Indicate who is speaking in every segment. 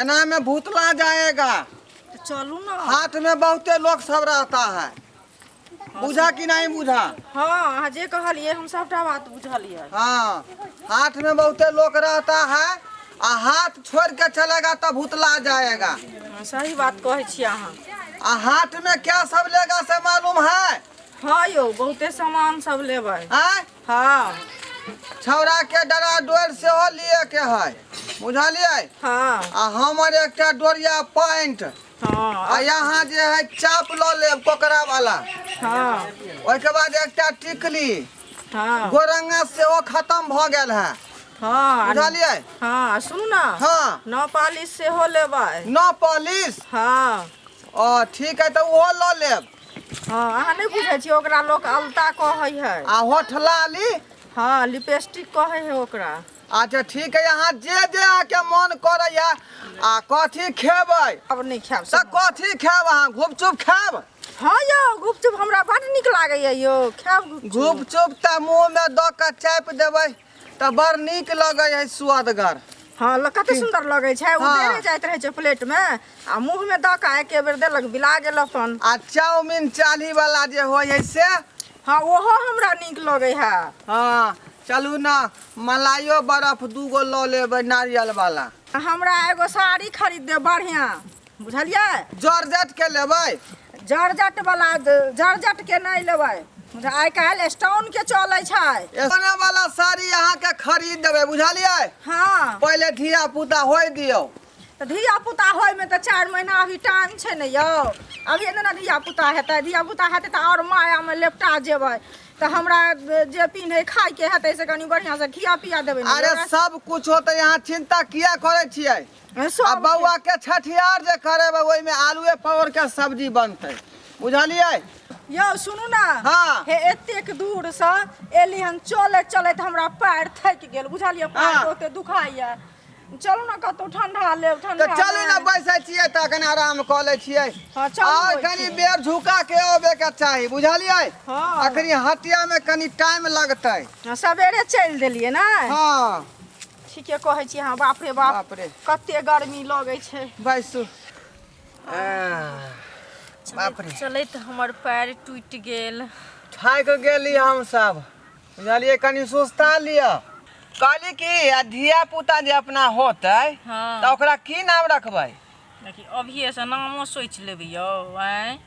Speaker 1: एना में भूतला जाएगा।
Speaker 2: तो चलू ना।
Speaker 1: हाथ में बहुते लोग सब रहता है, बुझा कि नहीं बुझा?
Speaker 2: हाँ जे कहलिए हम सबटा बात बुझलिए।
Speaker 1: हाँ, हाथ में बहुते लोग रहता है आ हाथ छोड़ के चलेगा तो भूतला जाएगा।
Speaker 2: हाँ, सही बात कहे छी अहाँ।
Speaker 1: आ हाथ में क्या सब लेगा से मालूम है?
Speaker 2: हाँ यो बहुते सामान सब लेबै।
Speaker 1: आय?
Speaker 2: हाँ
Speaker 1: छौरा के डरा डोर से हो लिए के है, बुझलिए?
Speaker 2: हाँ
Speaker 1: आ हमर एकटा डोरिया पैंट
Speaker 2: हाँ
Speaker 1: आ यहाँ जे है चाप लो ले कोकरा वाला।
Speaker 2: हाँ
Speaker 1: ओके बाद एकटा टिकली
Speaker 2: हाँ
Speaker 1: गोरंगा से वो खत्म भ गेल है,
Speaker 2: हाँ
Speaker 1: बुझलिए?
Speaker 2: हाँ सुनू ना।
Speaker 1: हाँ,
Speaker 2: नौ पालिश से हो लेबै।
Speaker 1: No polish.
Speaker 2: हाँ
Speaker 1: ओ ठीक है तो वो लो लेब।
Speaker 2: हाँ अहाँ नहीं बुझे छी ओकरा लोग अलता कहे है।
Speaker 1: आ होठ लाली।
Speaker 2: हाँ लिपस्टिक कहे है ओकरा।
Speaker 1: अच्छा ठीक है, यहाँ जे आके मन करैया आ कथी खेबै
Speaker 2: अब नहीं खाब
Speaker 1: त कथी खाब? अहाँ गुपचुप खाब?
Speaker 2: हाँ यो गुपचुप हमरा बड़ निक लागैया यो खाब गुपचुप।
Speaker 1: गुपचुप त मुँह में द के चापि देबै त बड़ नीक लगे है, सुअदगर।
Speaker 2: हाँ कते सुंदर लगे छै। उ
Speaker 1: हाँ।
Speaker 2: देरे जाइत रहे छै प्लेट में आ मुंह में द के एके बेर देलक बिला गेल अपन।
Speaker 1: आ चाउमीन चाली वाला जे होय है से?
Speaker 2: हाँ ओहो हमरा निक लगे है।
Speaker 1: हाँ चलू ना, मलाइयो बर्फ 2 गो लो लेबै नारियल वाला।
Speaker 2: हमरा एगो साड़ी खरीद दे बढ़िया, बुझलिए?
Speaker 1: जॉर्जेट के लेबै?
Speaker 2: जर्जट वाला जर्जट के नहीं लेबै, आइ काल्हि स्टोन के चले छै।
Speaker 1: सोने वाला साड़ी अहाँ के खरीद देबै, बुझलिए?
Speaker 2: हाँ
Speaker 1: पहले धिया पुता होय दियौ।
Speaker 2: तो धिया पुता होय में तो 4 महीना अभी टाइम छै ने यो। अभी ना धिया पुता हेतै, धिया पुता हेतै तो और माया में लेपटा जेबै। तो हमरा जे पिन्हे खाय के हेतै से कनी बढ़िया से खिया पिया देबै।
Speaker 1: अरे सब कुछ होते, यहाँ चिंता किया करे छियै? अब
Speaker 2: सब
Speaker 1: बउआ के छठियार जे करेबै ओइ में आलूए परोर के सब्जी बनतै, बुझलिए?
Speaker 2: यो सुनू ना।
Speaker 1: हाँ।
Speaker 2: हे एतेक दूर से एली हम चलैत चलैत हमरा पैर थक गेल, बुझलिए? पैर
Speaker 1: हाँ।
Speaker 2: ओते दुखाइया। चलू ना कतौ ठंडा लेब।
Speaker 1: तो
Speaker 2: ठंडा
Speaker 1: चलू ना, बैसे छियै त कनी आराम क लै छियै।
Speaker 2: हाँ, चलू
Speaker 1: और
Speaker 2: बैठ
Speaker 1: कनी
Speaker 2: छियै।
Speaker 1: बेर झुका के आबे के चाही, बुझलिए?
Speaker 2: हाँ।
Speaker 1: अखनी हटिया में कनी टाइम लगतै।
Speaker 2: सवेरे चल देलिए ना।
Speaker 1: हाँ
Speaker 2: ठीके कहै छी अहाँ। बाप रे बाप,
Speaker 1: बाप रे।
Speaker 2: कते गर्मी लगै छै।
Speaker 1: बैसू। बाप रे,
Speaker 2: चलैत हमर पैर टूटि गेल।
Speaker 1: थाक गेली हम सब, बुझलिए? कनी सुस्ता लिया। कहली कि धिया पुता जे अपना होतै
Speaker 2: हाँ।
Speaker 1: त ओकरा की नाम रखबै?
Speaker 2: देखी अभिये से नामो सोच लेबै यो। आय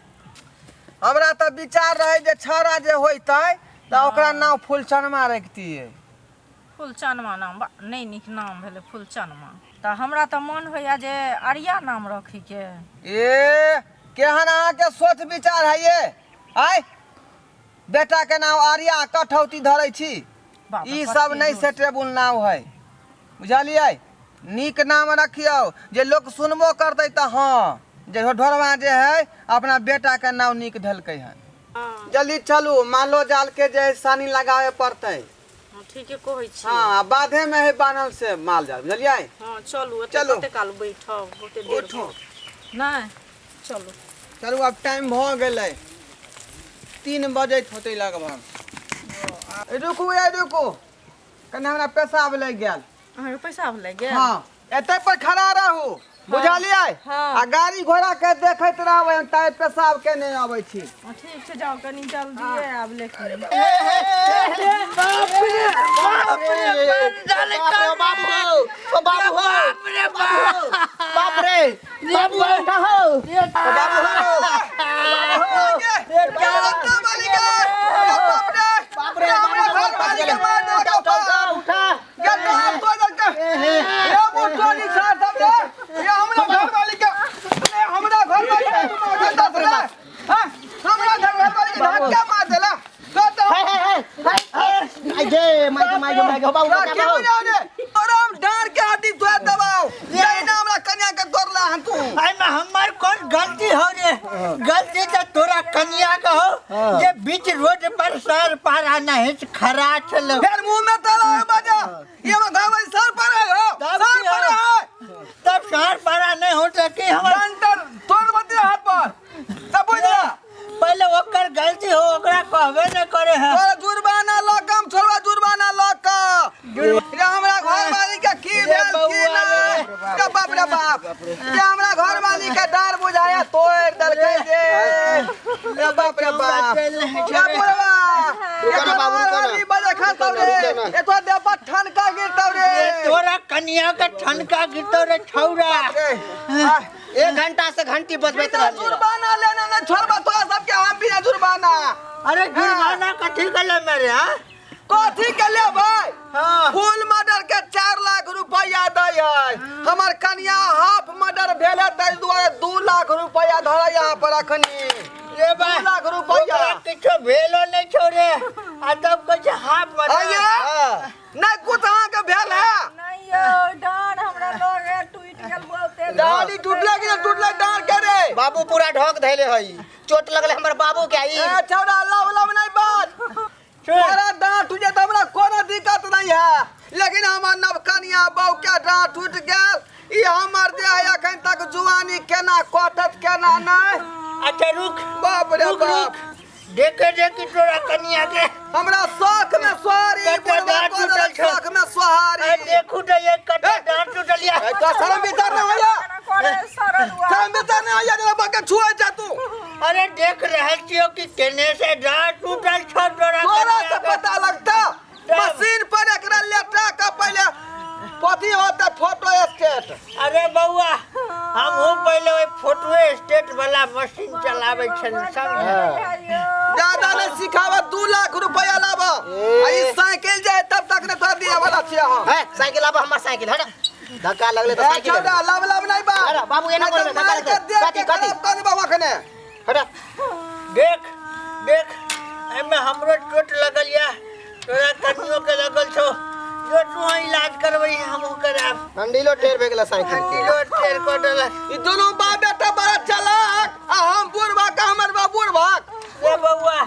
Speaker 1: हमरा त विचार रहे जे छौरा जे होइतै त ओकरा नाम फूलचनमा रखतियै।
Speaker 2: फूलचनमा नाम नहीं निक नाम भेलै फूलचनमा। त हमरा त मन होइया जे आर्या नाम रखी के।
Speaker 1: ए केहन अहाँ के सोच विचार है ये? आय बेटा के नाम आर्या कठौती धरै छी?
Speaker 2: बाप रे,
Speaker 1: ई सब
Speaker 2: कते
Speaker 1: नहीं
Speaker 2: जोर।
Speaker 1: सेटेबुल नाम है, बुझलिए? नीक नाम रखियो जे लोग सुनबो करतै त हाँ जे ढोरवा जे है अपना बेटा के नाम नीक धलकै है।
Speaker 2: हाँ
Speaker 1: जल्दी चलू, मालो जाल के जे है सानी लगावे पड़तै।
Speaker 2: ठीके कहै छी।
Speaker 1: हाँ बाधे में है बानल से माल जाल, बुझलिए?
Speaker 2: हाँ चलू
Speaker 1: चलू।
Speaker 2: कते काल बैठब, बहुते देर
Speaker 1: उठो।
Speaker 2: नहीं चलू।
Speaker 1: चलू अब टाइम भ गेलै, 3 बजे होते लगभग। रुकू रुकू, कने हमरा पेशाब लग गेल।
Speaker 2: अहाँ पैसा ले गेल?
Speaker 1: हाँ एते पर खड़ा रहू, बुझलिए?
Speaker 2: हाँ।
Speaker 1: आ गाड़ी घोड़ा के देखैत रहबै, ताय पेशाब के नहीं आबै छी।
Speaker 2: ठीक छै जाओ कनी जल्दी आब लेकिन।
Speaker 3: हमार कौन गलती हो रे? गलती तो तोरा कन्या का हो जे बीच रोड पर सर पारा नहीं खड़ा चलो।
Speaker 1: फिर मुंह में ताला बजा, ये मैं घर में सर पर है हो, सर पर है।
Speaker 3: तब सर पारा नहीं हो सके हमार
Speaker 1: डंडर तोड़ बते हाथ पर, तब बुझला?
Speaker 3: पहले ओकर गलती हो ओकरा कहबे न करे है।
Speaker 1: तोरा जुर्माना लो, कम छोड़वा जुर्माना लो का। हमरा घर वाली के की भेल की ना? बाप रे बाप। अरे बाप रे बाप क्या बोलबा
Speaker 4: रुको ना बाबू, रुको ना।
Speaker 1: अभी बजे खाता रे
Speaker 4: रुको ना।
Speaker 1: ए तो देपा ठनका गिरता रे
Speaker 3: तोरा कन्या का ठनका गिरतो रे छौरा।
Speaker 4: 1 घंटा से घंटी बजबैत रहलिए
Speaker 1: जुर्माना लेना ना छोड़बा तो सबके हम बिना जुर्माना
Speaker 3: अरे जुर्माना कथी कले मेरे हां
Speaker 1: कथी के ले भाई
Speaker 3: हां
Speaker 1: फुल मर्डर के 4 लाख रुपया दै है हमर कन्या हाफ मर्डर भेले तै दुआरे 2 लाख रुपया धरै यहाँ पर अखनी
Speaker 3: रे बा
Speaker 1: 2 लाख रुपया
Speaker 3: किछो भेलो नहीं छोरे आ तब कुछ हाथ मत
Speaker 1: आइए नहीं कुछ अहाँ के भेल है
Speaker 2: नहीं यो डार हमरा लोग है टूट गेल बहुते
Speaker 1: डाली टूटले कि टूटले डार के रे
Speaker 4: बाबू पूरा ढोक धैले हई चोट लगले हमर बाबू के आई
Speaker 1: ए छौड़ा अल्लाह वाला नहीं बात मेरा डांट टूटे तो हमरा कोनो दिक्कत नहीं है लेकिन हमर नव कन्या बहू के डांट टूट गेल ई हमर जे है अखन तक जुआनी केना कटत केना नहीं
Speaker 3: अच्छा रुक
Speaker 1: बाप रे
Speaker 3: रुक
Speaker 1: बाप
Speaker 3: देखे देखे तोरा कन्या के
Speaker 1: हमरा शौक में सवारी
Speaker 3: कते डांट टूटल छौ।
Speaker 1: शौक में सवारी
Speaker 3: देखू तो ये कटा डांट टूटलिया
Speaker 1: ए तो शर्म भीतर न होया
Speaker 2: करे सरल हुआ
Speaker 1: शर्म भीतर न होया जरा बके छुए जा तू
Speaker 3: अरे देख रहे छियो कि केने से डांट टूटल छौ तोरा
Speaker 1: तोरा
Speaker 3: कन्या
Speaker 1: से
Speaker 3: के।
Speaker 1: पता लगता मशीन पर एकरा लेटा का पहले पति होता फोटो स्टेट
Speaker 3: अरे बउआ हम हो पहले ओइ फोटो स्टेट वाला मशीन चलावे छन समझ
Speaker 1: ज्यादा नहीं सिखावा 2 लाख रुपया लावा आई साइकिल जाए तब तक ने तोरा दिया वाला छिया हम
Speaker 4: है साइकिल आबा हमर साइकिल हट धक्का लगले तो
Speaker 1: ए
Speaker 4: साइकिल
Speaker 1: छोड़ा लब लब नहीं बा
Speaker 4: अरे बाबू एना बोलबे धक्का लगते कथी कथी
Speaker 1: कथी बाबा कने
Speaker 4: हट
Speaker 3: देख देख एमे हमरो चोट लगल या तोरा कनियो के लगल छौ जो तू इलाज करबई हमहु कराब
Speaker 4: हंडीलो टेर भेगला साइकिल के
Speaker 3: किलो तेल को डल
Speaker 1: ई दोनों बाप बेटा बड़ा चालाक आ हम बुढ़वा का हमर बा बुढ़वा
Speaker 3: रे बउआ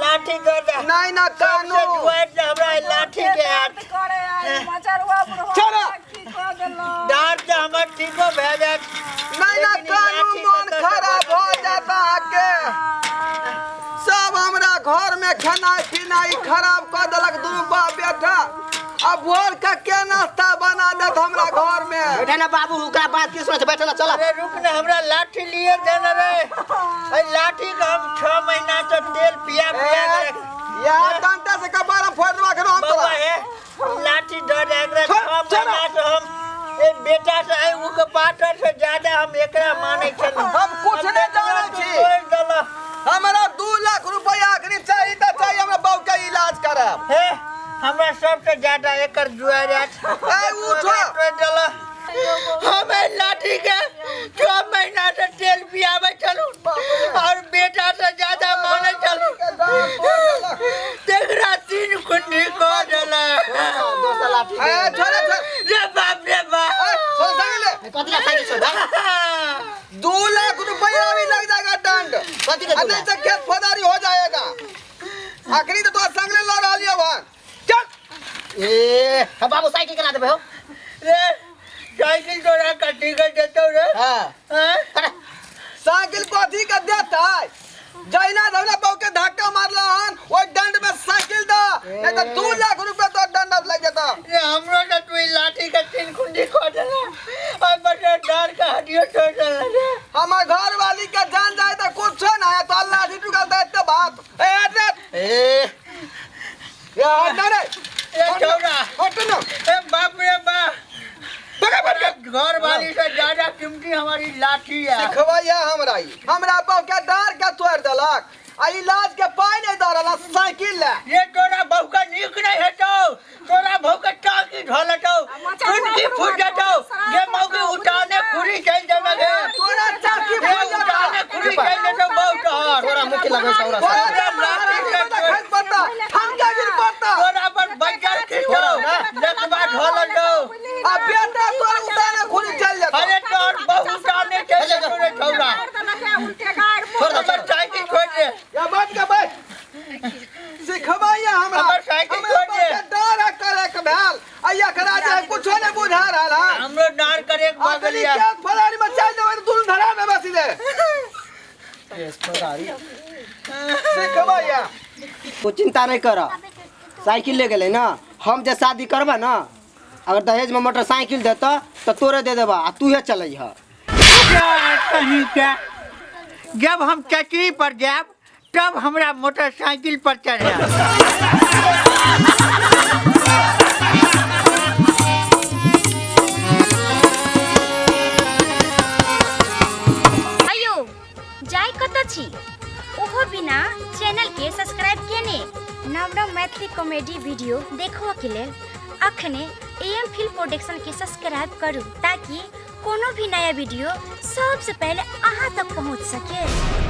Speaker 3: लाठी कर दे
Speaker 1: नहीं ना कानू
Speaker 3: सबसे जुआत हमरा लाठी के हाथ
Speaker 2: करे आई मचरवा बुढ़वा
Speaker 1: चलो।
Speaker 2: की कर देलो
Speaker 3: डांट से हमर ठीको भे जात
Speaker 1: नहीं ना
Speaker 3: लेकिन ई
Speaker 1: कानू
Speaker 3: लाठी
Speaker 1: मन
Speaker 3: से
Speaker 1: खराब हो जाता के सब हमरा घर में खाना पीना ई खराब कर देलक दुनू बाप बेटा अब भोर का क्या नाश्ता बना देत हमरा घर में
Speaker 4: बैठे ना बाबू ओकरा बात की सुने बैठे ना चल
Speaker 3: अरे रुक ना हमरा लाठी लिए देना रे ए लाठी का हम 6 महीना से तेल पिया पिया के
Speaker 1: या डंडा से कपार फोड़ देबा के हम
Speaker 3: बउआ
Speaker 1: तोरा
Speaker 3: है लाठी डर एकरा
Speaker 1: चल,
Speaker 3: 6 महीना से हम ए बेटा से आई उ के पाटर से ज्यादा हम एकरा माने छन
Speaker 1: हम कुछ नहीं जाने छी। हमरा 2 लाख रुपया अखनी चाहिए त चाहिए हमरा बहू के इलाज करब
Speaker 3: है हमरा सबसे ज्यादा एकर जुआरियत
Speaker 1: ए उठो
Speaker 3: हमें लाठी के 6 महीना से तेल पियावे चलू और बेटा से ज्यादा माने चलू तेरा 3 कुंडी को डला
Speaker 4: दोस्त लाठी
Speaker 1: ए छोरे छोरे
Speaker 3: रे बाप रे बाप
Speaker 1: छोड़ संगले
Speaker 4: कथी ला साइकिल छोड़
Speaker 1: 2 लाख रुपया भी लग जाएगा दंड
Speaker 4: कथी के
Speaker 1: नहीं तो खेत फौदारी हो जाएगा आखिरी तो तोरा संगले लड़ रहलियो भान चल
Speaker 4: ए हम बाबू साइकिल केना देबे हो
Speaker 3: रे साइकिल तोरा कटी कर देतो रे
Speaker 4: हां
Speaker 3: हैं
Speaker 1: साइकिल कथी के देता जैना धवला बहू के धक्का मारला हन ओइ दंड में साइकिल दा नहीं तो 2 लाख रुपया तो दंड लग जाता
Speaker 3: ये हमरो ने तू लाठी के 3 कुंडी को डला और बड़ा डर का हड्डियों छोड़ डला रे
Speaker 1: हमार घर वाली का जान जाए तो कुछ ना है तो अल्लाह जी टुकल दे इतने बात ए हट
Speaker 4: ए
Speaker 1: या हट रे
Speaker 3: ए छोरा
Speaker 1: हट ना
Speaker 3: ए बाप रे बाप
Speaker 1: पकड़ पकड़
Speaker 3: घर वाली से ज्यादा कीमती हमारी लाठी है
Speaker 1: सिखवाइया हमरा बहू के डार के तोड़ देलक आ इलाज के पाई नहीं दे रहला साइकिल ले
Speaker 3: ये तोरा बहू का नीक नहीं हेतो तोरा बहू का टाकी ढलतो कुंडी फूट जातो ये मौके उठाने खुरी चल जावे
Speaker 1: तोरा चाकी
Speaker 3: ये उठाने खुरी चल जातो बहू तोहर
Speaker 4: तोरा मुख लगे सौरा
Speaker 1: तोरा लाठी के खस पड़ता हम क्या गिर पड़ता
Speaker 3: तोरा पर बंजर खींचो लकबा ढलतो
Speaker 1: आ बेटा तोर उठाने खुली चल जाता
Speaker 3: अरे तोर बहू उठाने चल जातो रे छोरा
Speaker 2: उल्टे गाड़
Speaker 3: छोड़ हमर साइकिल छोड़ दे
Speaker 1: या बैठ के बैठ सिखवाइया हमरा
Speaker 3: हमर साइकिल छोड़ दे
Speaker 1: डार करे के भेल आया करा जे कुछ नहीं बुझा रहला
Speaker 3: हमरो डार करे के
Speaker 1: अगली
Speaker 3: बगलिया
Speaker 1: के फलानी में चल जावे दुन धरा में बसी दे सिखवाइया
Speaker 4: तू चिंता नहीं कर साइकिल ले गेले ना हम जे शादी करबा ना अगर दहेज में मोटरसाइकिल देता तो तोरे दे देबा आ तू ही चलई ह
Speaker 3: कहीं क्या जब हम चचरी पर जाब तब हमरा मोटरसाइकिल पर चढ़े।
Speaker 5: अयो जाय कत छी ओहो बिना चैनल के सब्सक्राइब केने नव नव मैथिली कॉमेडी वीडियो देखो के लेल अखने एम फिल्म प्रोडक्शन के सब्सक्राइब करू ताकि कोनो भी नया वीडियो सबसे पहले अहाँ तक पहुंच सके।